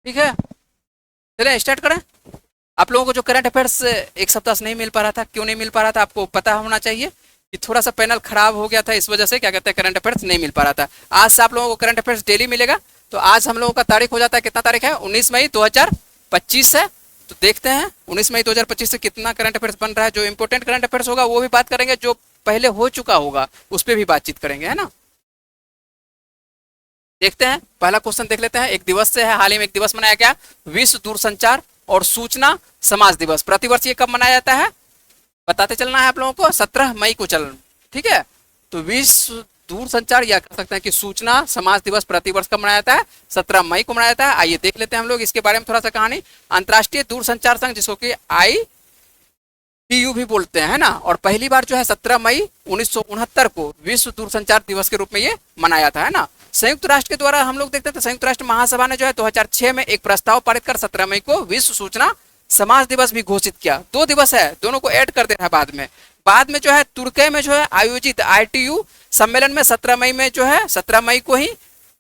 ठीक है, चलिए स्टार्ट करें। आप लोगों को जो करंट अफेयर्स एक सप्ताह से नहीं मिल पा रहा था, क्यों नहीं मिल पा रहा था आपको पता होना चाहिए कि थोड़ा सा पैनल खराब हो गया था, इस वजह से क्या कहते हैं करंट अफेयर्स नहीं मिल पा रहा था। आज से आप लोगों को करंट अफेयर्स डेली मिलेगा। तो आज हम लोगों का तारीख हो जाता है, कितना तारीख है, 19 मई 2025 है। तो देखते हैं 19 मई 2025 से कितना करंट अफेयर्स बन रहा है। जो इंपॉर्टेंट करंट अफेयर्स होगा वो भी बात करेंगे, जो पहले हो चुका होगा उस पर भी बातचीत करेंगे, है ना। देखते हैं, पहला क्वेश्चन देख लेते हैं। एक दिवस से है, हाल ही में एक दिवस मनाया गया, विश्व दूरसंचार और सूचना समाज दिवस। प्रतिवर्ष ये कब मनाया जाता है बताते चलना है आप लोगों को, 17 मई को चल, ठीक है। तो विश्व दूरसंचार या कह सकते हैं कि सूचना समाज दिवस प्रतिवर्ष कब मनाया जाता है, 17 मई को मनाया जाता है। आइए देख लेते हैं हम लोग इसके बारे में थोड़ा सा कहानी। अंतर्राष्ट्रीय दूरसंचार संघ, जिसको कि ITU भी बोलते हैं, है ना, और पहली बार जो है 17 मई 1969 को विश्व दूरसंचार दिवस के रूप में ये मनाया था, है ना। संयुक्त राष्ट्र के द्वारा हम लोग देखते थे, संयुक्त राष्ट्र महासभा ने जो है 2006 में एक प्रस्ताव पारित कर 17 मई को विश्व सूचना समाज दिवस भी घोषित किया। 2 दिवस है, दोनों को ऐड कर देना है बाद में जो है तुर्की में जो है आयोजित ITU सम्मेलन में 17 मई में जो है 17 मई को ही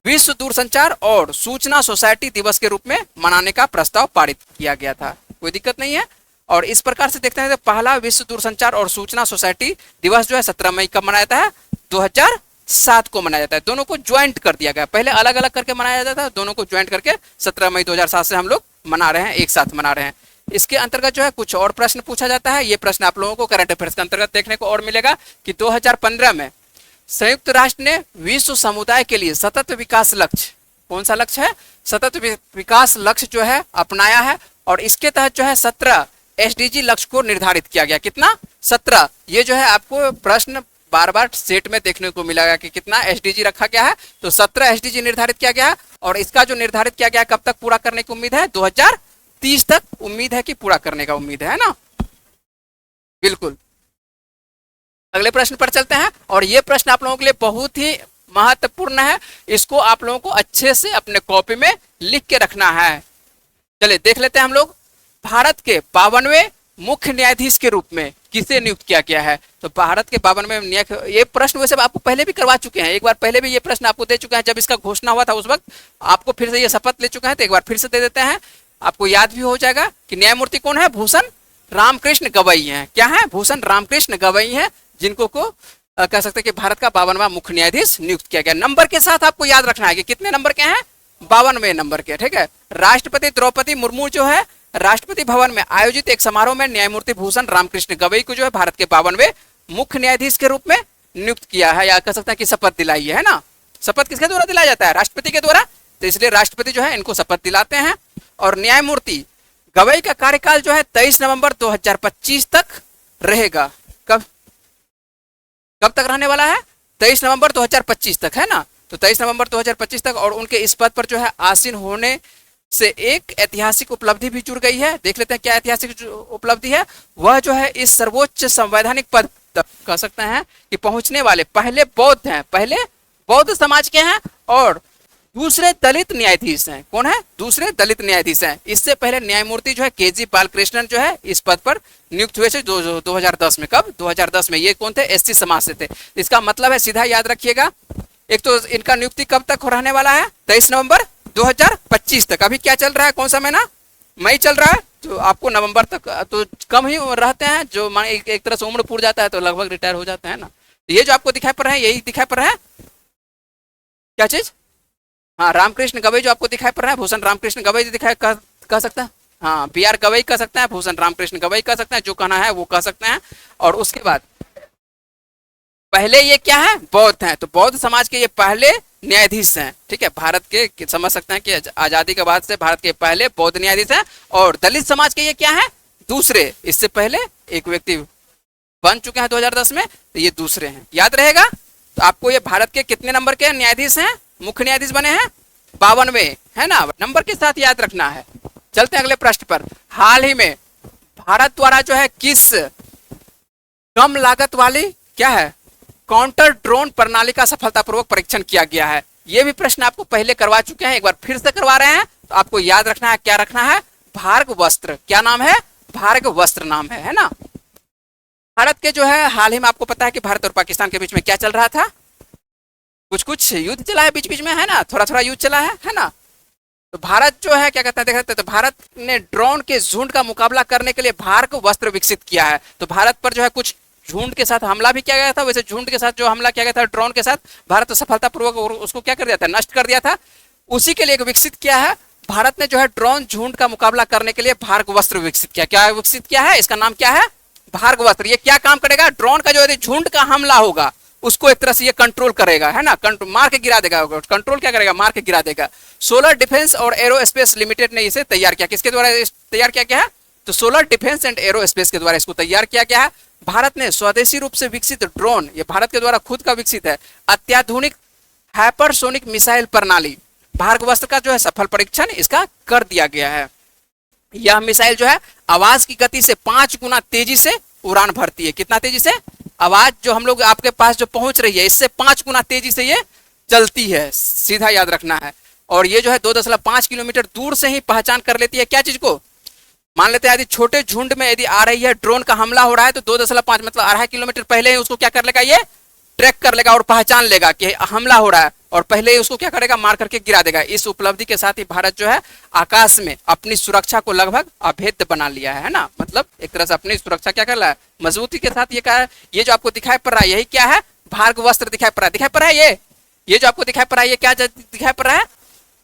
विश्व दूरसंचार और सूचना सोसाइटी दिवस के रूप में मनाने का प्रस्ताव पारित किया गया था। कोई दिक्कत नहीं है। और इस प्रकार से देखते हैं तो पहला विश्व दूरसंचार और सूचना सोसाइटी दिवस जो है 17 मई कब मनाया जाता है, 2007 को मनाया जाता है। दोनों को ज्वाइंट कर दिया गया, पहले अलग अलग करके मनाया जाता था, दोनों को ज्वाइंट करके 17 मई 2007 से हम लोग मना रहे हैं, एक साथ मना रहे हैं। इसके अंतर्गत जो है कुछ और प्रश्न पूछा जाता है। ये प्रश्न आप लोगों को करंट अफेयर्स के अंतर्गत देखने को और मिलेगा कि 2015 में संयुक्त राष्ट्र ने विश्व समुदाय के लिए सतत विकास लक्ष्य, कौन सा लक्ष्य है, सतत विकास लक्ष्य जो है अपनाया है। और इसके तहत जो है 17 SDG लक्ष्य को निर्धारित किया गया। कितना, 17। ये जो है आपको प्रश्न बार बार सेट में देखने को मिलेगा कि कितना SDG रखा गया है। तो 17 SDG निर्धारित किया गया है। और इसका जो निर्धारित किया गया है कब तक पूरा करने की उम्मीद है, 2030 तक उम्मीद है कि पूरा करने का उम्मीद है ना। बिल्कुल, अगले प्रश्न पर चलते हैं। और ये प्रश्न आप लोगों के लिए बहुत ही महत्वपूर्ण है, इसको आप लोगों को अच्छे से अपने कॉपी में लिख के रखना है। चलिए देख लेते हैं हम लोग। भारत के 52वें मुख्य न्यायाधीश के रूप में किसे नियुक्त किया गया है। तो भारत के 52वें न्याय, ये प्रश्न वैसे आपको पहले भी करवा चुके हैं, एक बार पहले भी ये प्रश्न आपको दे चुके हैं, जब इसका घोषणा हुआ था उस वक्त आपको फिर से ये शपथ ले चुका है, तो एक बार फिर से दे देते हैं, आपको याद भी हो जाएगा कि न्यायमूर्ति कौन है, भूषण रामकृष्ण गवई हैं। क्या है, भूषण रामकृष्ण गवई हैं, जिनको को कह सकते हैं कि भारत का 52वां मुख्य न्यायाधीश नियुक्त किया गया। नंबर के साथ आपको याद रखना है कि कितने नंबर के हैं, 52वें नंबर के, ठीक है। राष्ट्रपति द्रौपदी मुर्मू जो है राष्ट्रपति भवन में आयोजित एक समारोह में न्यायमूर्ति भूषण रामकृष्ण गवई को जो है भारत के 52वें मुख्य न्यायाधीश के रूप में नियुक्त किया है, या कह सकते हैं कि शपथ दिलाई है ना। शपथ किसके द्वारा दिलाया जाता है, राष्ट्रपति के द्वारा, तो इसलिए राष्ट्रपति जो है इनको शपथ दिलाते हैं। और न्यायमूर्ति गवई का कार्यकाल जो है 23 नवंबर 2025 तक रहेगा। कब कब तक रहने वाला है, 23 नवंबर 2025 तक, है ना। तो 23 नवंबर 2025 तक। और उनके इस पद पर जो है आसीन होने से एक ऐतिहासिक उपलब्धि भी जुड़ गई है। देख लेते हैं क्या ऐतिहासिक उपलब्धि है। वह जो है इस सर्वोच्च संवैधानिक पद तक कह सकते हैं कि पहुंचने वाले पहले बौद्ध हैं, पहले बौद्ध समाज के हैं, और दूसरे दलित न्यायाधीश हैं। कौन है, दूसरे दलित न्यायाधीश हैं। इससे पहले न्यायमूर्ति जो है KG बालकृष्णन जो है इस पद पर नियुक्त हुए थे 2010 में। कब, 2010 में। ये कौन थे, SC समाज से थे। इसका मतलब है, सीधा याद रखिएगा, एक तो इनका नियुक्ति कब तक रहने वाला है, 23 नवंबर 2025 तक। अभी क्या चल रहा है, कौन सा महीना, मई चल रहा है, तो आपको नवंबर तक तो कम ही रहते हैं। जो एक तरह से उम्र पूर जाता है तो लगभग रिटायर हो जाता है ना। तो ये जो आपको दिखाई पड़ रहा है, यही दिखाई पड़ रहा है, क्या चीज, हाँ, रामकृष्ण गवई जो आपको दिखाई पड़ रहा है, भूषण रामकृष्ण गवई दिखाई कह सकते हैं, हाँ, BR गवई कह सकते हैं, भूषण रामकृष्ण गवई कह सकते हैं, जो कहना है वो कह सकते हैं। और उसके बाद पहले ये क्या है, बौद्ध हैं, तो बौद्ध समाज के ये पहले न्यायाधीश हैं, ठीक है। भारत के समझ सकते हैं कि आजादी के बाद से भारत के पहले बौद्ध न्यायाधीश हैं। और दलित समाज के ये क्या है, दूसरे। इससे पहले एक व्यक्ति बन चुके हैं 2010 में, तो ये दूसरे हैं, याद रहेगा। तो आपको ये भारत के कितने नंबर के न्यायाधीश हैं, मुख्य न्यायाधीश बने हैं, 52वें, है ना, नंबर के साथ याद रखना है। चलते हैं अगले प्रश्न पर। हाल ही में भारत द्वारा जो है किस कम लागत वाली क्या है, काउंटर ड्रोन प्रणाली का सफलतापूर्वक परीक्षण किया गया है। ये भी प्रश्न आपको पहले करवा चुके हैं, एक बार फिर से करवा रहे हैं। तो आपको याद रखना है, क्या रखना है, भार्गवस्त्र। क्या नाम है, भार्गवस्त्र नाम है ना। भारत के जो है हाल ही में आपको पता है कि भारत और पाकिस्तान के बीच में क्या चल रहा था, कुछ कुछ युद्ध चला है बीच बीच में, है ना, थोड़ा थोड़ा युद्ध चला है ना। तो भारत जो है क्या कहते हैं, देख सकते हैं, तो भारत ने ड्रोन के झुंड का मुकाबला करने के लिए भारत वस्त्र विकसित किया है। तो भारत पर जो है कुछ झुंड के साथ हमला भी किया गया था, वैसे झुंड के साथ जो हमला किया गया था ड्रोन के साथ, भारत सफलतापूर्वक उसको क्या कर दिया था, नष्ट कर दिया था। उसी के लिए विकसित किया है भारत ने जो है ड्रोन झुंड का मुकाबला करने के लिए भार्गवस्त्र विकसित किया। क्या विकसित किया है, इसका नाम क्या है, भार्गवस्त्र। ये क्या काम करेगा, ड्रोन का जो यदि झुंड का हमला होगा उसको एक तरह से ये कंट्रोल करेगा, है ना, मार के गिरा देगा। कंट्रोल क्या करेगा, मार के गिरा देगा। सोलर डिफेंस और एरोस्पेस लिमिटेड ने इसे तैयार किया। किसके द्वारा तैयार किया गया है, तो सोलर डिफेंस एंड एरोस्पेस के द्वारा इसको तैयार किया गया है। भारत ने स्वदेशी रूप से विकसित ड्रोन, ये भारत के द्वारा खुद का विकसित है, अत्याधुनिक हाइपरसोनिक मिसाइल प्रणाली भार्गवस्त्र का जो है सफल परीक्षण इसका कर दिया गया है। यह मिसाइल जो है आवाज की गति से 5 गुना तेजी से उड़ान भरती है। कितना तेजी से, आवाज जो हम लोग आपके पास जो पहुंच रही है इससे 5 गुना तेजी से ये चलती है, सीधा याद रखना है। और ये जो है 2.5 किलोमीटर दूर से ही पहचान कर लेती है क्या चीज को, मान लेते हैं यदि छोटे झुंड में यदि आ रही है ड्रोन का हमला हो रहा है तो 2.5 मतलब 2.5 किलोमीटर पहले ही उसको क्या कर लेगा, ये ट्रैक कर लेगा और पहचान लेगा कि हमला हो रहा है, और पहले ही उसको क्या करेगा, मार करके गिरा देगा। इस उपलब्धि के साथ ही भारत जो है आकाश में अपनी सुरक्षा को लगभग अभेद्य बना लिया है ना, मतलब एक तरह से अपनी सुरक्षा क्या कर रहा है, मजबूती के साथ। ये क्या है, ये जो आपको दिखाई पड़ रहा है यही क्या है, भार्गवस्त्र दिखाई पड़ रहा है, दिखाई पड़ रहा है ये जो आपको दिखाई पड़ रहा है ये क्या दिखाई पड़ रहा है,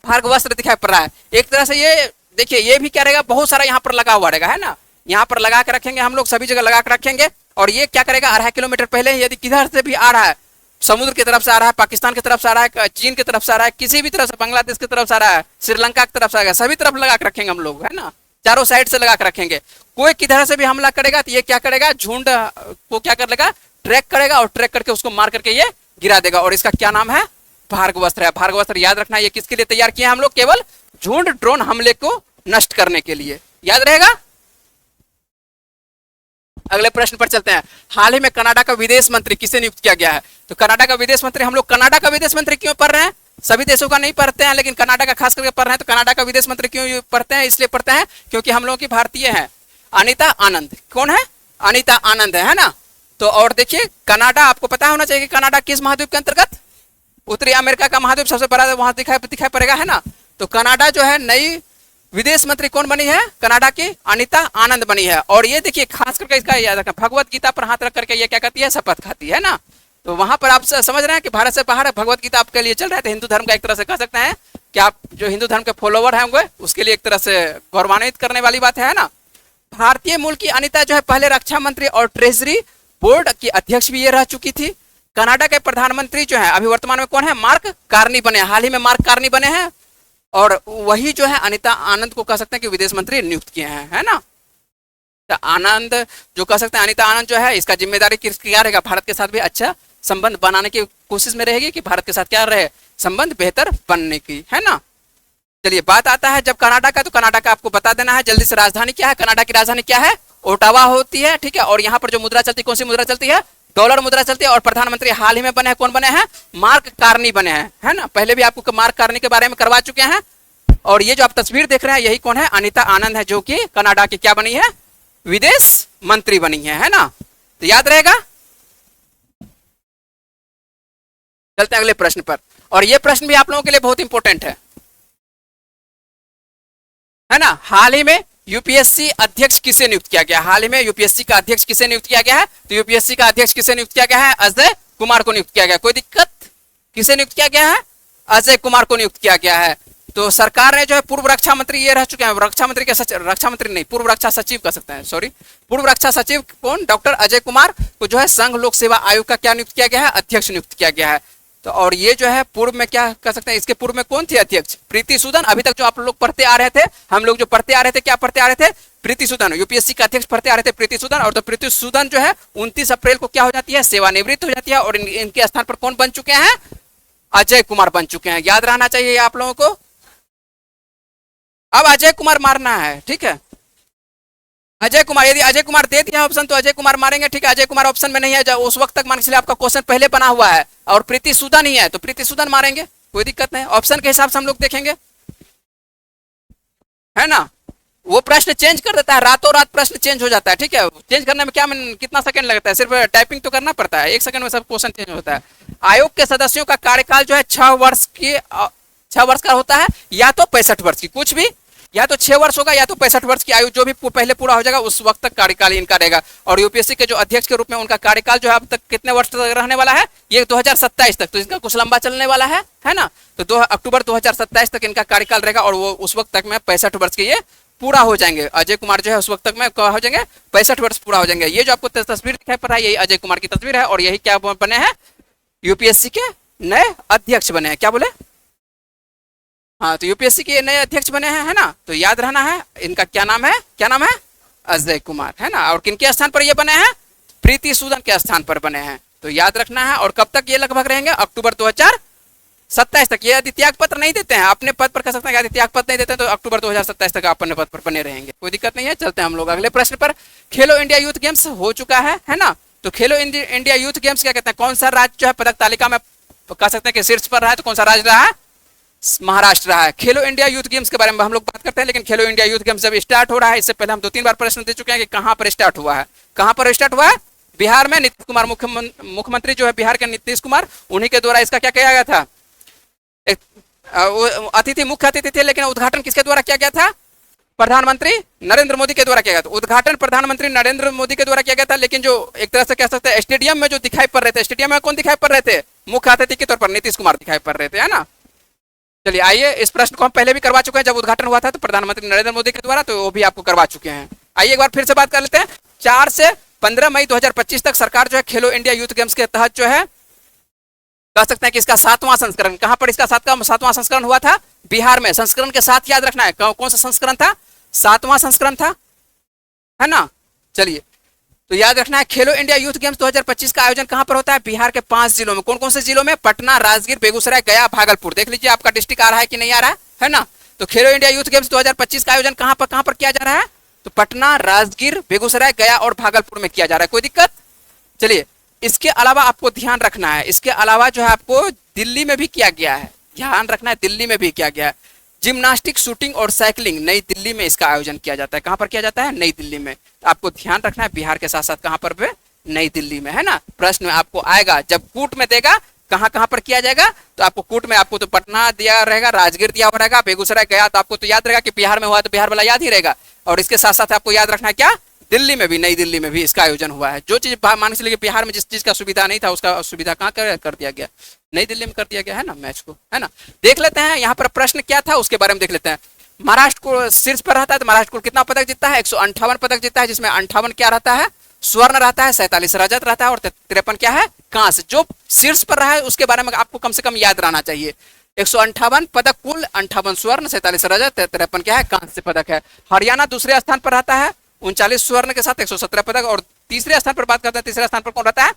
भार्गवस्त्र दिखाई पड़ रहा है। एक तरह से ये देखिए, ये भी क्या रहेगा, बहुत सारा यहाँ पर लगा हुआ रहेगा, है ना, यहाँ पर लगा के रखेंगे हम लोग, सभी जगह लगा के रखेंगे। और ये क्या करेगा, 2.5 किलोमीटर पहले यदि किधर से भी आ रहा है, समुद्र की तरफ से आ रहा है, पाकिस्तान की तरफ से आ रहा है, चीन की तरफ से आ रहा है, किसी भी तरफ से, बांग्लादेश की तरफ से आ रहा है, श्रीलंका की तरफ से आ रहा है, सभी तरफ लगा के रखेंगे हम लोग, है ना, चारों साइड से लगा के रखेंगे। कोई किधर से भी हमला करेगा तो ये क्या करेगा, झुंड को क्या कर लेगा, ट्रैक करेगा और ट्रैक करके उसको मार करके ये गिरा देगा। और इसका क्या नाम है, भार्गवस्त्र है। भार्गवस्त्र याद रखना, ये किसके लिए तैयार किया हम लोग, केवल झुंड ड्रोन हमले को नष्ट करने के लिए, याद रहेगा। अगले प्रश्न पर चलते हैं। हाल ही में कनाडा का विदेश मंत्री किसे नियुक्त किया गया है, तो कनाडा का विदेश मंत्री, हम लोग कनाडा का विदेश मंत्री क्यों पढ़ रहे हैं, सभी देशों का नहीं पढ़ते हैं लेकिन कनाडा का खास करके पढ़ रहे हैं। तो कनाडा का विदेश मंत्री क्यों पढ़ते हैं, इसलिए पढ़ते हैं क्योंकि हम लोगों की भारतीय है अनीता आनंद। कौन है, अनीता आनंद है ना। तो और देखिए कनाडा, आपको पता होना चाहिए कि कनाडा किस महाद्वीप के अंतर्गत, उत्तरी अमेरिका का महाद्वीप सबसे बड़ा वहां दिखाई पड़ेगा, है ना। तो कनाडा जो है नई विदेश मंत्री कौन बनी है, कनाडा की अनीता आनंद बनी है। और ये देखिए खास करके इसका याद रखना, भगवत गीता पर हाथ रख करके ये क्या करती है, शपथ खाती है ना। तो वहां पर आप समझ रहे हैं कि भारत से बाहर भगवत गीता आपके लिए चल रहा है। तो हिंदू धर्म का एक तरह से कह सकते हैं कि आप जो हिंदू धर्म के फॉलोवर होंगे उसके लिए एक तरह से गौरवान्वित करने वाली बात है ना। भारतीय मूल की अनीता जो है पहले रक्षा मंत्री और ट्रेजरी बोर्ड की अध्यक्ष भी ये रह चुकी थी। कनाडा के प्रधानमंत्री जो है अभी वर्तमान में कौन है, मार्क कार्नी बने, हाल ही में मार्क कार्नी बने हैं। और वही जो है अनीता आनंद को कह सकते हैं कि विदेश मंत्री नियुक्त किए हैं, है ना। तो आनंद जो कह सकते हैं, अनीता आनंद जो है इसका जिम्मेदारी क्या रहेगा, भारत के साथ भी अच्छा संबंध बनाने की कोशिश में रहेगी कि भारत के साथ क्या रहे, संबंध बेहतर बनने की, है ना। चलिए बात आता है जब कनाडा का, तो कनाडा का आपको बता देना है जल्दी से, राजधानी क्या है, कनाडा की राजधानी क्या है, ओटावा होती है, ठीक है। और यहाँ पर जो मुद्रा चलती है, कौन सी मुद्रा चलती है, डॉलर मुद्रा चलती है। और प्रधानमंत्री हाल ही में बने हैं, कौन बने हैं, मार्क कार्नी बने हैं, है ना। पहले भी आपको मार्क कार्नी के बारे में करवा चुके हैं। और ये जो आप तस्वीर देख रहे हैं यही कौन है, अनीता आनंद है, जो कि कनाडा की क्या बनी है, विदेश मंत्री बनी है ना। तो याद रहेगा। चलते हैं अगले प्रश्न पर, और ये प्रश्न भी आप लोगों के लिए बहुत इंपॉर्टेंट है ना। हाल ही में यूपीएससी अध्यक्ष किसे नियुक्त किया गया, हाल ही में यूपीएससी का अध्यक्ष किसे नियुक्त किया गया है, तो यूपीएससी का अध्यक्ष किसे नियुक्त किया गया है, अजय कुमार को नियुक्त किया गया। कोई दिक्कत, किसे नियुक्त किया गया है, अजय कुमार को नियुक्त किया गया है। तो सरकार ने जो है पूर्व रक्षा मंत्री ये रह चुके हैं, रक्षा मंत्री के रक्षा मंत्री नहीं, पूर्व रक्षा सचिव कह सकते हैं, सॉरी, पूर्व रक्षा सचिव कौन, डॉक्टर अजय कुमार को जो है संघ लोक सेवा आयोग का क्या नियुक्त किया गया है, अध्यक्ष नियुक्त किया गया है। तो और ये जो है पूर्व में क्या कह सकते हैं, इसके पूर्व में कौन थे अध्यक्ष, प्रीति सूदन। अभी तक जो आप लोग पढ़ते आ रहे थे, हम लोग जो पढ़ते आ रहे थे, क्या पढ़ते आ रहे थे, प्रीति सूदन, यूपीएससी का अध्यक्ष पढ़ते आ रहे थे प्रीति सूदन। और तो प्रीति सूदन जो है 29 अप्रैल को क्या हो जाती है, सेवानिवृत्त हो जाती है। और इनके स्थान पर कौन बन चुके हैं, अजय कुमार बन चुके हैं। याद रहना चाहिए आप लोगों को। अब अजय कुमार मारना है, ठीक है, अजय कुमार, यदि अजय कुमार दे दिया ऑप्शन तो अजय कुमार मारेंगे, ठीक है। अजय कुमार ऑप्शन में नहीं है, जब उस वक्त तक मान के चलिए आपका क्वेश्चन पहले बना हुआ है और प्रीति सूदन ही है तो प्रीति सूदन मारेंगे, कोई दिक्कत नहीं, ऑप्शन के हिसाब से हम लोग देखेंगे, है ना। वो प्रश्न चेंज कर देता है, रातों रात प्रश्न चेंज हो जाता है, ठीक है। चेंज करने में क्या कितना सेकंड लगता है, सिर्फ टाइपिंग तो करना पड़ता है, 1 सेकंड में सब क्वेश्चन चेंज होता है। आयोग के सदस्यों का कार्यकाल जो है 6 वर्ष के 6 वर्ष का होता है या तो 65 वर्ष की, कुछ भी, या तो 6 वर्ष होगा या तो 65 वर्ष की आयु, जो भी पहले पूरा हो जाएगा उस वक्त तक कार्यकाल इनका रहेगा। और यूपीएससी के जो अध्यक्ष के रूप में उनका कार्यकाल जो है अब तक कितने वर्ष तक रहने वाला है, ये 2027 तक, तो इसका कुछ लंबा चलने वाला है ना। तो 2 अक्टूबर 2027 तक इनका कार्यकाल रहेगा और वो उस वक्त तक में 65 वर्ष के ये पूरा हो जाएंगे। अजय कुमार जो है उस वक्त तक में हो जाएंगे 65 वर्ष पूरा हो जाएंगे। ये जो आपको तस्वीर दिखाई पड़ रहा है यही अजय कुमार की तस्वीर है और यही क्या बने हैं, यूपीएससी के नए अध्यक्ष बने हैं। क्या बोले, हाँ, तो यूपीएससी के नए अध्यक्ष बने हैं, है ना। तो याद रहना है इनका क्या नाम है, क्या नाम है, अजय कुमार, है ना। और किनके स्थान पर ये बने हैं, प्रीति सूदन के स्थान पर बने हैं, तो याद रखना है। और कब तक ये लगभग रहेंगे, अक्टूबर 2027 तक। ये यदि त्याग पत्र नहीं देते हैं, अपने पद पर कह सकते हैं, यदि त्याग पत्र नहीं देते हैं तो अक्टूबर 2027 तक अपने पद पर बने रहेंगे, कोई दिक्कत नहीं है। चलते हैं हम लोग अगले प्रश्न पर। खेलो इंडिया यूथ गेम्स हो चुका है ना। तो खेलो इंडिया यूथ गेम्स क्या कहते हैं, कौन सा राज्य जो है पदक तालिका में कह सकते हैं कि शीर्ष पर रहा है, तो कौन सा राज्य रहा है, महाराष्ट्र रहा है। खेलो इंडिया यूथ गेम्स के बारे में हम लोग बात करते हैं, लेकिन खेलो इंडिया यूथ गेम्स जब स्टार्ट हो रहा है, इससे पहले हम 2-3 बार प्रश्न दे चुके हैं कि कहां पर स्टार्ट हुआ है, कहां पर स्टार्ट हुआ है, बिहार में। नीतीश कुमार मुख्यमंत्री जो है बिहार के नीतीश कुमार, उन्हीं के द्वारा इसका क्या किया गया था, अतिथि मुख्य अतिथि थे, लेकिन उद्घाटन किसके द्वारा किया गया था, प्रधानमंत्री नरेंद्र मोदी के द्वारा किया गया था। उद्घाटन प्रधानमंत्री नरेंद्र मोदी के द्वारा किया गया था, लेकिन जो एक तरह से कह सकते हैं स्टेडियम में जो दिखाई पड़ रहे थे, स्टेडियम में कौन दिखाई पड़ रहे थे, मुख्य अतिथि के तौर पर नीतीश कुमार दिखाई पड़ रहे थे, है ना। चलिए आइए, इस प्रश्न को हम पहले भी करवा चुके हैं, जब उद्घाटन हुआ था तो प्रधानमंत्री नरेंद्र मोदी के द्वारा, तो वो भी आपको करवा चुके हैं। आइए एक बार फिर से बात कर लेते हैं। 4 से 15 मई 2025 तक सरकार जो है खेलो इंडिया यूथ गेम्स के तहत जो है कह सकते हैं कि इसका 7वां संस्करण, कहां पर इसका 7वां संस्करण हुआ था, बिहार में। संस्करण के साथ याद रखना है कौन सा संस्करण था, 7वां संस्करण था, है ना। चलिए, तो याद रखना है खेलो इंडिया यूथ गेम्स 2025 का आयोजन कहां पर होता है, बिहार के 5 जिलों में। कौन कौन से जिलों में, पटना, राजगीर, बेगूसराय, गया, भागलपुर। देख लीजिए आपका डिस्ट्रिक्ट आ रहा है कि नहीं आ रहा है ना। तो खेलो इंडिया यूथ गेम्स 2025 का आयोजन कहां पर किया जा रहा है, तो पटना, राजगीर, बेगूसराय, गया और भागलपुर में किया जा रहा है, कोई दिक्कत। चलिए, इसके अलावा आपको ध्यान रखना है, इसके अलावा जो है आपको दिल्ली में भी किया गया है, ध्यान रखना है, दिल्ली में भी किया गया है। जिम्नास्टिक, शूटिंग और साइकिलिंग नई दिल्ली में इसका आयोजन किया जाता है। कहां पर किया जाता है, नई दिल्ली में। तो आपको ध्यान रखना है बिहार के साथ साथ कहां पर भी, नई दिल्ली में, है ना। प्रश्न में आपको आएगा जब कूट में देगा कहां पर किया जाएगा, तो आपको कूट में आपको तो पटना दिया रहेगा, राजगीर दिया हुआ रहेगा, बेगूसराय, गया, तो आपको तो याद रहेगा कि बिहार में हुआ तो बिहार वाला याद ही रहेगा। और इसके साथ साथ आपको याद रखना है क्या, दिल्ली में भी, नई दिल्ली में भी इसका आयोजन हुआ है। जो चीज मान के चलिए बिहार में जिस चीज का सुविधा नहीं था उसका सुविधा कहाँ कर दिया गया, नई दिल्ली में कर दिया गया, है ना, मैच को, है ना। देख लेते हैं यहाँ पर प्रश्न क्या था उसके बारे में देख लेते हैं। महाराष्ट्र को शीर्ष पर रहता है, तो महाराष्ट्र को कितना पदक जीतता है, 158 पदक जीतता है, जिसमें 58 क्या रहता है, स्वर्ण रहता है, 47 रजत रहता है और 53 क्या है, कांस्य। जो शीर्ष पर रहा है उसके बारे में आपको कम से कम याद रहना चाहिए। 158 पदक कुल, 58 स्वर्ण, 47 रजत, 53 क्या है, कांस्य पदक है। हरियाणा दूसरे स्थान पर रहता है 39 स्वर्ण के साथ 117 पदक। और तीसरे स्थान पर बात करते हैं, तीसरे स्थान पर कौन रहता है,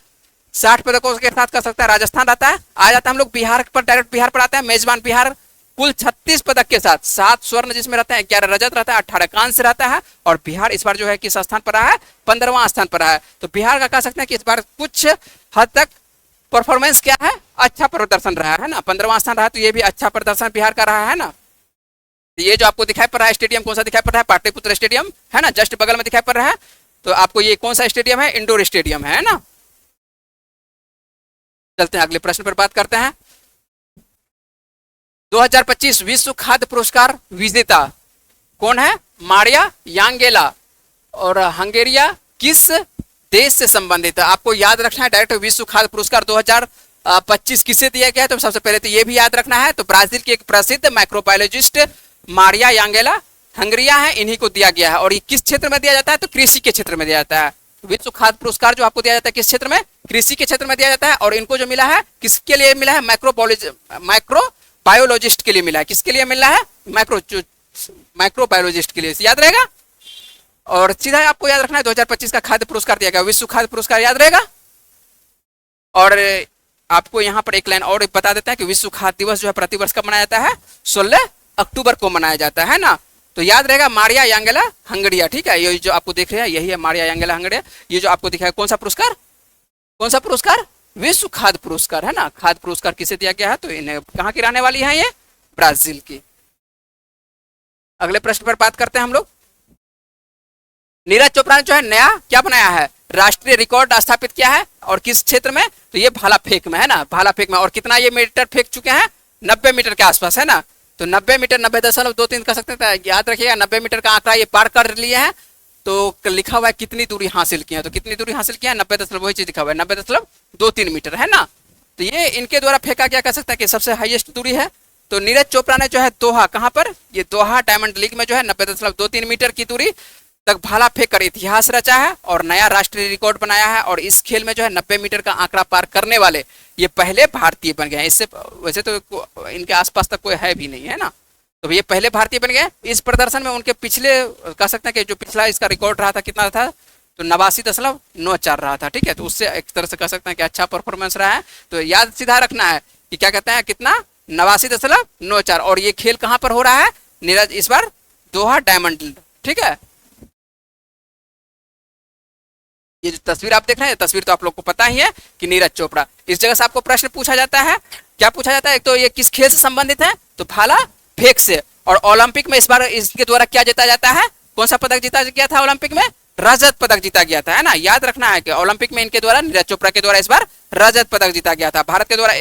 60 पदकों के साथ कर सकता है राजस्थान रहता है। आ जाता है हम लोग बिहार पर, डायरेक्ट बिहार पर आते हैं, मेजबान बिहार कुल 36 पदक के साथ 7 स्वर्ण जिसमें रहता है, 11 रजत रहता है, 18 कांस्य रहता है। और बिहार इस बार जो है किस स्थान पर रहा है, 15वां स्थान पर रहा है। तो बिहार का कह सकते हैं कि इस बार कुछ हद तक परफॉर्मेंस क्या है, अच्छा प्रदर्शन रहा है ना, 15वां स्थान रहा, तो ये भी अच्छा प्रदर्शन बिहार का रहा है ना। ये जो आपको दिखाई पड़ रहा है स्टेडियम कौन सा दिखाई पड़ रहा है, पाटलिपुत्र स्टेडियम, है ना, जस्ट बगल में दिखाई पड़ रहा है। तो आपको ये कौन सा स्टेडियम है, इंडोर स्टेडियम है ना। चलते हैं अगले प्रश्न पर बात करते हैं। 2025 विश्व खाद्य पुरस्कार विजेता कौन है, मारिया यांगेला। और हंगेरिया किस देश से संबंधित है, आपको याद रखना है। डायरेक्ट विश्व खाद्य पुरस्कार 2025 किसे दिया गया है, तो सबसे पहले तो ये भी याद रखना है। तो ब्राजील के एक प्रसिद्ध माइक्रोबायोलॉजिस्ट मारिया यांगेला हंगरिया है, इन्हीं को दिया गया है। और ये किस क्षेत्र में दिया जाता है, तो कृषि के क्षेत्र में दिया जाता है। विश्व खाद्य पुरस्कार जो आपको दिया जाता है किस क्षेत्र में, कृषि के क्षेत्र में दिया जाता है। और इनको जो मिला है किसके लिए मिला है, माइक्रोबायोलॉजिस्ट के लिए मिला है। किसके लिए मिला है, माइक्रोबायोलॉजिस्ट के लिए, याद रहेगा। और सीधा आपको याद रखना है 2025 का खाद्य पुरस्कार दिया गया, विश्व खाद्य पुरस्कार याद रहेगा। और आपको यहाँ पर एक लाइन और बता देता है कि विश्व खाद्य दिवस जो है प्रतिवर्ष कब मनाया जाता है, 16 अक्टूबर को मनाया जाता है ना। तो याद रहेगा मारिया यांगेला हंगरिया, ठीक है। ये जो आपको देख रहे हैं यही है मारिया यांगेला हंगरिया। ये जो आपको दिखा है कौन सा पुरस्कार, कौन सा पुरस्कार, विश्व खाद्य पुरस्कार, है ना। खाद्य पुरस्कार किसे दिया गया है, तो इन्हें कहाँ की रहने वाली है, ये ब्राजील की। अगले प्रश्न पर बात करते हैं हम लोग। नीरज चोपड़ा ने जो है नया क्या बनाया है, राष्ट्रीय रिकॉर्ड स्थापित किया है। और किस क्षेत्र में, तो ये भाला फेंक में, है ना, भाला फेंक में। और कितना ये मीटर फेंक चुके हैं, 90 मीटर के आसपास, है ना। तो 90 मीटर 90.23 कर सकते हैं, याद रखिएगा 90 मीटर का आंकड़ा ये पार कर लिए हैं। तो लिखा हुआ है कितनी दूरी हासिल किया, तो कितनी दूरी हासिल किया 90 वही चीज लिखा हुआ है 90.23 मीटर, है ना। तो ये इनके द्वारा फेंका गया, कह सकते हैं कि सबसे हाईएस्ट दूरी है। तो नीरज चोपड़ा ने जो है दोहा, कहां पर, ये दोहा डायमंड लीग में जो है 90.23 मीटर की दूरी तक भाला फेंक कर इतिहास रचा है और नया राष्ट्रीय रिकॉर्ड बनाया है। और इस खेल में जो है 90 मीटर का आंकड़ा पार करने वाले ये पहले भारतीय बन गए हैं। इससे वैसे तो इनके आसपास तक कोई है भी नहीं, है ना। तो ये पहले भारतीय बन गए। इस प्रदर्शन में उनके पिछले, कह सकते हैं कि जो पिछला इसका रिकॉर्ड रहा था कितना था, तो 89.94 रहा था, ठीक है। तो उससे एक तरह से कह सकते हैं कि अच्छा परफॉर्मेंस रहा है। तो याद सीधा रखना है कि क्या कहते हैं, कितना 89.94। और ये खेल कहां पर हो रहा है नीरज, इस बार दोहा डायमंड, ठीक है। ये जो तस्वीर आप देख रहे हैं, तस्वीर तो आप लोग को पता ही है कि नीरज चोपड़ा। इस जगह से आपको प्रश्न पूछा जाता है, क्या पूछा जाता है, एक तो ये किस खेल से संबंधित है, तो भाला फेंक से। और ओलंपिक में इस बार इसके द्वारा क्या जीता जाता है, कौन सा पदक जीता गया था ओलंपिक में, रजत पदक जीता गया था, है ना। याद रखना है कि ओलंपिक में इनके द्वारा, नीरज चोपड़ा के द्वारा इस बार रजत पदक जीता गया था। भारत के द्वारा,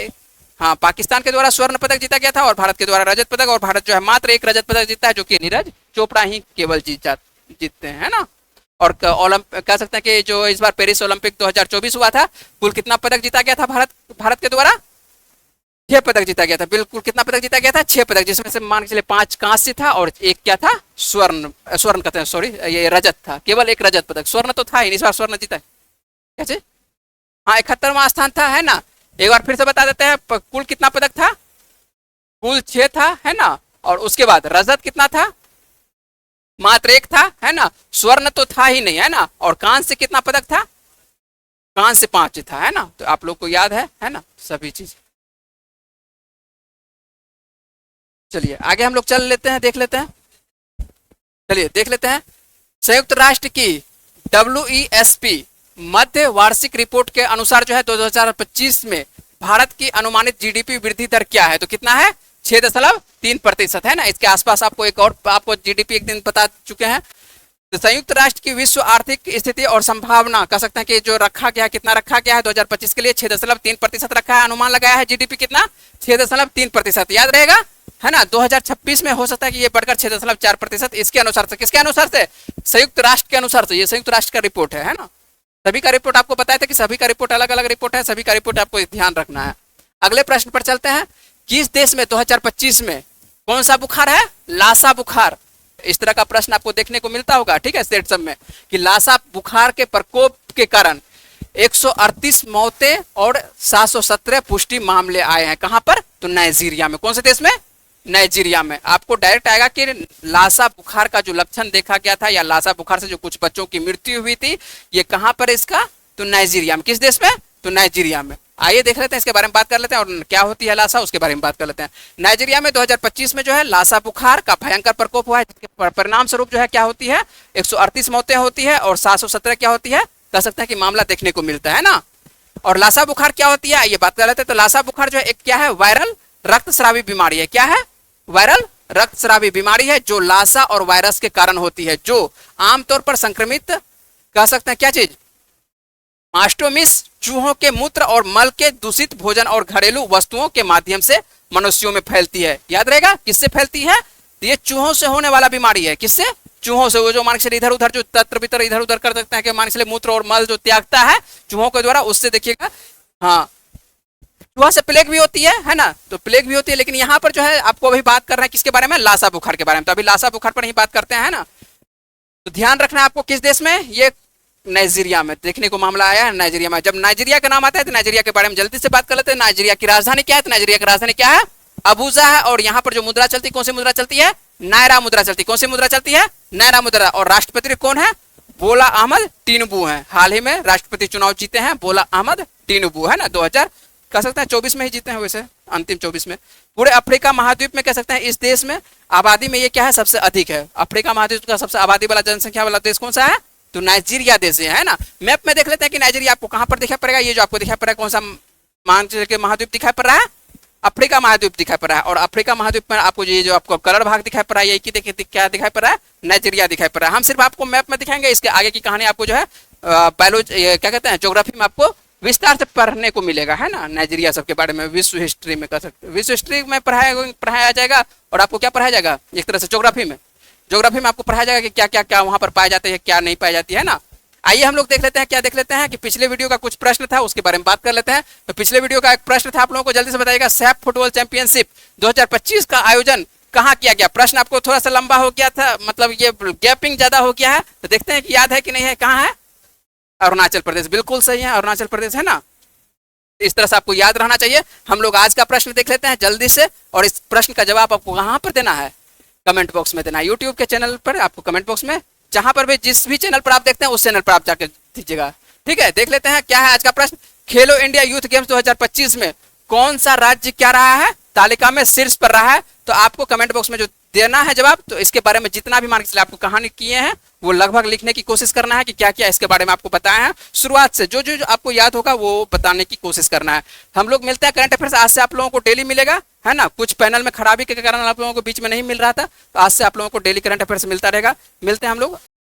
हाँ, पाकिस्तान के द्वारा स्वर्ण पदक जीता गया था और भारत के द्वारा रजत पदक। और भारत जो है मात्र एक रजत पदक जीता है, जो कि नीरज चोपड़ा ही केवल जीतते हैं, है ना। और कह सकते हैं कि जो इस बार पेरिस ओलंपिक 2024 हुआ था, कुल कितना पदक जीता गया था भारत के द्वारा, 6 पदक जीता गया था। बिल्कुल कितना पदक जीता गया था, 6 पदक, जिसमें से मान के चलिए 5 कांस्य था और एक क्या था, स्वर्ण कहते हैं, सॉरी, ये रजत था, केवल एक रजत पदक। स्वर्ण तो था ही, इस बार स्वर्ण जीता है कैसे, हाँ 71वां स्थान था, है ना। एक बार फिर से बता देते हैं, कुल कितना पदक था, कुल 6 था, है ना। और उसके बाद रजत कितना था, मात्र 1 था, है ना। स्वर्ण तो था ही नहीं, है ना। और कांस्य कितना पदक था, कांस्य 5 था, है ना। तो आप लोग को याद है ना सभी चीज। चलिए आगे हम लोग चल लेते हैं, देख लेते हैं, चलिए देख लेते हैं। संयुक्त राष्ट्र की WESP मध्य वार्षिक रिपोर्ट के अनुसार जो है 2025 में भारत की अनुमानित जीडीपी वृद्धि दर क्या है, तो कितना है, 6.3%, है ना। इसके आसपास आपको एक और, आपको जीडीपी एक दिन बता चुके हैं। तो संयुक्त राष्ट्र की विश्व आर्थिक स्थिति और संभावना, कह सकते हैं कि जो रखा गया, कितना रखा गया है 2025 के लिए, 6.3% रखा है, अनुमान लगाया है। जीडीपी कितना, 6.3%, याद रहेगा, है ना। 2026 में हो सकता है कि ये बढ़कर 6.4%, इसके अनुसार से, किसके अनुसार से, संयुक्त राष्ट्र के अनुसार से। ये संयुक्त राष्ट्र का रिपोर्ट है ना। सभी का रिपोर्ट आपको बताया था कि सभी का रिपोर्ट अलग अलग रिपोर्ट है, सभी का रिपोर्ट आपको ध्यान रखना है। अगले प्रश्न पर चलते हैं। किस देश में 2025 में कौन सा बुखार है, लासा बुखार। इस तरह का प्रश्न आपको देखने को मिलता होगा, ठीक है, सेट सब में, कि लासा बुखार के प्रकोप के कारण 138 मौतें और 717 पुष्टि मामले आए हैं। कहां पर, तो नाइजीरिया में। कौन से देश में, नाइजीरिया में। आपको डायरेक्ट आएगा कि लासा बुखार का जो लक्षण देखा गया था, या लासा बुखार से जो कुछ बच्चों की मृत्यु हुई थी, ये कहां पर इसका, तो नाइजीरिया में। किस देश में, तो नाइजीरिया में। आइए देख लेते हैं, इसके बारे में बात कर लेते हैं, और क्या होती है लासा उसके बारे में बात कर लेते हैं। नाइजीरिया में 2025 में जो है लासा बुखार का भयंकर प्रकोप हुआ है, जिसके परिणाम स्वरूप जो है क्या होती है, 138 मौतें होती है और 717 क्या होती है, कह सकते हैं कि मामला देखने को मिलता है ना। और लासा बुखार क्या होती है, ये बात कर लेते हैं। तो लासा बुखार जो है एक क्या है, वायरल रक्तस्रावी बीमारी है। क्या है, वायरल रक्तस्रावी बीमारी है, जो लासा और वायरस के कारण होती है, जो आमतौर पर संक्रमित, कह सकते हैं क्या चीज, मास्टोमिस चूहों के मूत्र और मल के दूषित भोजन और घरेलू वस्तुओं के माध्यम से मनुष्यों में फैलती है। याद रहेगा किससे फैलती है, तो ये चूहों से होने वाला बीमारी है। किससे, चूहों से। वो जो मान के इधर उधर जो तत्र वितर इधर उधर कर सकते हैं, कि मान के मूत्र और मल जो त्यागता है चूहों के द्वारा, उससे देखिएगा, हाँ, चूहा से प्लेग भी होती है ना। तो प्लेग भी होती है, लेकिन यहाँ पर जो है आपको अभी बात कर रहे हैं किसके बारे में, लासा बुखार के बारे में। तो अभी लासा बुखार पर ही बात करते हैं ना। तो ध्यान रखना है आपको, किस देश में, ये नाइजीरिया में देखने को मामला आया है, नाइजीरिया में। जब नाइजीरिया का नाम आता है तो नाइजीरिया के बारे में जल्दी से बात कर लेते हैं। नाइजीरिया की राजधानी क्या है, तो नाइजीरिया की राजधानी क्या है, अबूजा है। और यहाँ पर जो मुद्रा चलती है, कौन सी मुद्रा चलती है, नायरा मुद्रा चलती है। कौन सी मुद्रा चलती है, नायरा मुद्रा। और राष्ट्रपति कौन है, बोला अहमद टिनुबू है। हाल ही में राष्ट्रपति चुनाव जीते हैं बोला अहमद टिनुबू, है ना। 2000 कह सकते हैं 24 में ही जीते हैं, वैसे अंतिम 24 में। पूरे अफ्रीका महाद्वीप में कह सकते हैं इस देश में आबादी में ये क्या है, सबसे अधिक है। अफ्रीका महाद्वीप का सबसे आबादी वाला, जनसंख्या वाला देश कौन सा है, तो नाइजीरिया देश है ना। मैप में देख लेते हैं कि नाइजीरिया आपको कहां पर दिखाई पड़ेगा। ये जो आपको दिखाई पड़ रहा है, कौन सा महाद्वीप दिखाई पड़ रहा है, अफ्रीका महाद्वीप दिखाई पड़ रहा है। और अफ्रीका महाद्वीप में आपको ये जो आपको कलर भाग दिखाई पड़ रहा है, ये देखिए क्या दिखाई पड़ रहा है, नाइजीरिया दिखाई पड़ रहा है। हम सिर्फ आपको मैप में दिखाएंगे, इसके आगे की कहानी आपको जो है बायोलॉजी क्या कहते हैं, ज्योग्राफी में आपको विस्तार से पढ़ने को मिलेगा, है ना। नाइजीरिया सब के बारे में विश्व हिस्ट्री में कर सकते, विश्व हिस्ट्री में पढ़ाया जाएगा। और आपको क्या पढ़ाया जाएगा, एक तरह से ज्योग्राफी में आपको पढ़ाया जाएगा कि क्या क्या क्या वहां पर पाई जाती है, क्या नहीं पाई जाती है ना। आइए हम लोग देख लेते हैं, क्या देख लेते हैं कि पिछले वीडियो का कुछ प्रश्न था, उसके बारे में बात कर लेते हैं। तो पिछले वीडियो का एक प्रश्न था, आप लोगों को जल्दी से बताइएगा, सैफ फुटबॉल चैंपियनशिप 2025 का आयोजन कहाँ किया गया। प्रश्न आपको थोड़ा सा लंबा हो गया था, मतलब ये गैपिंग ज्यादा हो गया है, तो देखते हैं कि याद है कि नहीं है। कहाँ है, अरुणाचल प्रदेश, बिल्कुल सही है, अरुणाचल प्रदेश है ना। इस तरह से आपको याद रहना चाहिए। हम लोग आज का प्रश्न देख लेते हैं जल्दी से, और इस प्रश्न का जवाब आपको कहाँ पर देना है, कमेंट बॉक्स में देना है। यूट्यूब के चैनल पर आपको कमेंट बॉक्स में, जहां पर भी जिस भी चैनल पर आप देखते हैं उस चैनल पर आप जाकर दीजिएगा, ठीक है। देख लेते हैं क्या है आज का प्रश्न। खेलो इंडिया यूथ गेम्स 2025 में कौन सा राज्य क्या रहा है, तालिका में शीर्ष पर रहा है। तो आपको कमेंट बॉक्स में जो देना है जवाब, तो इसके बारे में जितना भी मान के चलिए आपको कहानी किए हैं वो लगभग लिखने की कोशिश करना है कि क्या क्या इसके बारे में आपको बताया है। शुरुआत से जो जो आपको याद होगा वो बताने की कोशिश करना है। हम लोग मिलते हैं करंट अफेयर्स, आज से आप लोगों को डेली मिलेगा, है ना। कुछ पैनल में खराबी के कारण आप लोगों को बीच में नहीं मिल रहा था, तो आज से आप लोगों को डेली करंट अफेयर्स मिलता रहेगा। मिलते हैं हम लोग।